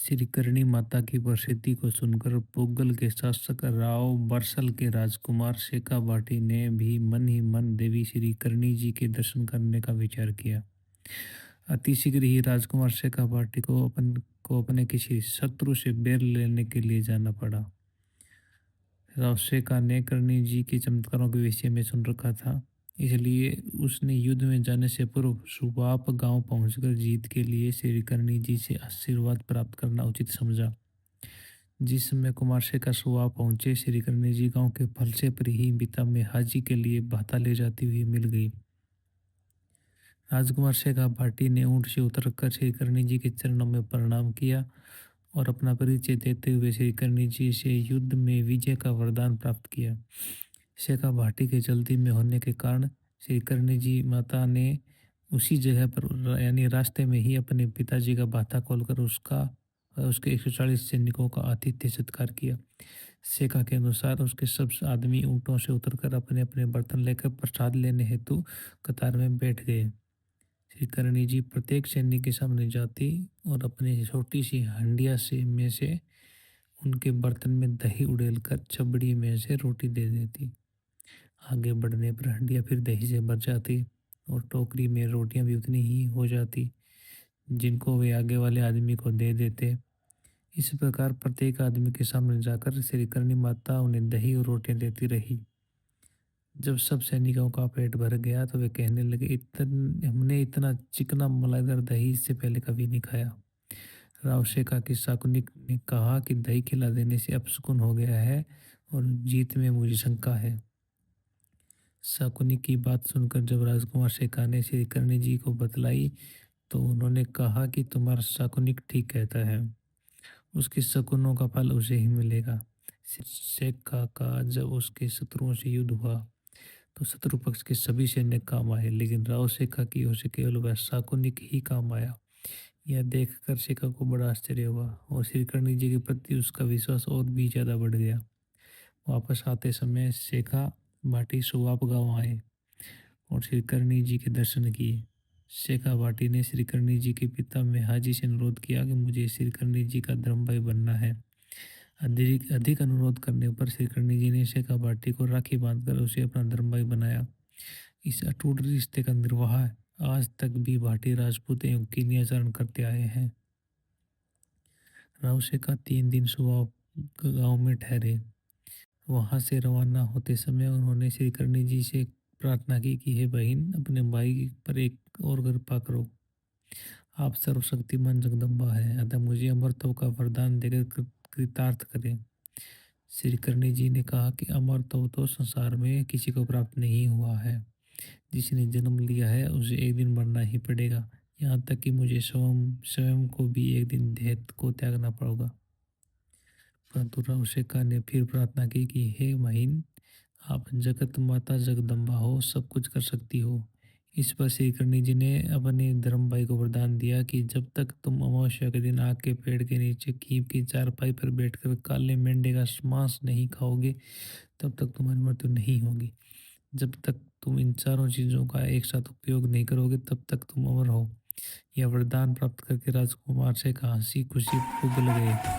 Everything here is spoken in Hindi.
श्री करणी माता की प्रसिद्धि को सुनकर पुगल के शासक राव बरसल के राजकुमार शेखा भाटी ने भी मन ही मन देवी श्री करणी जी के दर्शन करने का विचार किया। अतिशीघ्र ही राजकुमार शेखा भाटी को अपने किसी शत्रु से बैर लेने के लिए जाना पड़ा। राव शेखा ने करणी जी के चमत्कारों के विषय में सुन रखा था, इसलिए उसने युद्ध में जाने से पूर्व सुबाप गांव पहुंचकर जीत के लिए श्री करणी जी से आशीर्वाद प्राप्त करना उचित समझा। जिस समय कुमार शेखर सुबह पहुंचे, श्री करणी जी गांव के फलसे पर ही बिता में हाजी के लिए भाता ले जाती हुई मिल गई। राजकुमार शेखा भाटी ने ऊंट से उतरकर श्री करणी जी के चरणों में प्रणाम किया और अपना परिचय देते हुए श्री करणी जी से युद्ध में विजय का वरदान प्राप्त किया। शेखा भाटी के जल्दी में होने के कारण श्री करणी जी माता ने उसी जगह पर यानी रास्ते में ही अपने पिताजी का भाता खोलकर उसके 140 सैनिकों का आतिथ्य सत्कार किया। शेखा के अनुसार उसके सब आदमी ऊंटों से उतरकर अपने अपने बर्तन लेकर प्रसाद लेने हेतु कतार में बैठ गए। श्री करणी जी प्रत्येक सैनिक के सामने जाती और अपनी छोटी सी हंडिया से उनके बर्तन में दही उड़ेलकर छबड़ी में से रोटी दे देती। आगे बढ़ने पर हंडिया फिर दही से भर जाती और टोकरी में रोटियां भी उतनी ही हो जाती, जिनको वे आगे वाले आदमी को दे देते। इस प्रकार प्रत्येक आदमी के सामने जाकर श्री करणी माता उन्हें दही और रोटियां देती रही। जब सब सैनिकों का पेट भर गया तो वे कहने लगे, हमने इतना चिकना मलाईदार दही इससे पहले कभी नहीं खाया। राव शेखा की शाकुनिक ने कहा कि दही खिला देने से अपशकुन हो गया है और जीत में मुझे शंका है। शकुनी की बात सुनकर जब राजकुमार शेखा ने श्री करणी जी को बतलाई तो उन्होंने कहा कि तुम्हारा शकुनिक ठीक कहता है, उसके शकुनों का फल उसे ही मिलेगा। शेखा का जब उसके शत्रुओं से युद्ध हुआ तो शत्रु पक्ष के सभी सैन्य काम आए, लेकिन राव शेखा की ओर से केवल वह शकुनिक ही काम आया। यह देखकर शेखा को बड़ा आश्चर्य हुआ और श्री करणी जी के प्रति उसका विश्वास और भी ज्यादा बढ़ गया। वापस आते समय शेखा भाटी सुवाप गांव आए और श्री करणी जी के दर्शन किए। शेखा भाटी ने श्री करणी जी के पिता में हाजी से अनुरोध किया कि मुझे श्री करणी जी का धर्म भाई बनना है। अधिक अधिक अनुरोध करने पर श्री करणी जी ने शेखा भाटी को राखी बांधकर उसे अपना धर्म भाई बनाया। इस अटूट रिश्ते का निर्वाह आज तक भी भाटी राजपूत एवं कीनी आचरण करते आए हैं। राव शेखा 3 दिन सुबह गांव में ठहरे। वहां से रवाना होते समय उन्होंने श्री करणी जी से प्रार्थना की कि हे बहन, अपने भाई पर एक और कृपा करो। आप सर्वशक्तिमान जगदम्बा है, अतः मुझे अमरत्व का वरदान देकर कृतार्थ करें। श्री करणी जी ने कहा कि अमरत्व तो संसार में किसी को प्राप्त नहीं हुआ है। जिसने जन्म लिया है उसे एक दिन मरना ही पड़ेगा, यहाँ तक कि मुझे स्वयं स्वयं को भी एक दिन देह को त्यागना पड़ेगा। परंतु राव शेखा ने फिर प्रार्थना की कि हे महिन, आप जगत माता जगदम्बा हो, सब कुछ कर सकती हो। इस पर श्री करणी जी ने अपने धर्म भाई को वरदान दिया कि जब तक तुम अमावस्या के दिन आग के पेड़ के नीचे कीप की चारपाई पर बैठकर काले मेंढे का मांस नहीं खाओगे, तब तक तुम्हारी मृत्यु नहीं होगी। जब तक तुम इन चारों चीज़ों का एक साथ उपयोग नहीं करोगे, तब तक तुम अमर हो। यह वरदान प्राप्त करके राजकुमार से हंसी खुशी उगल गए।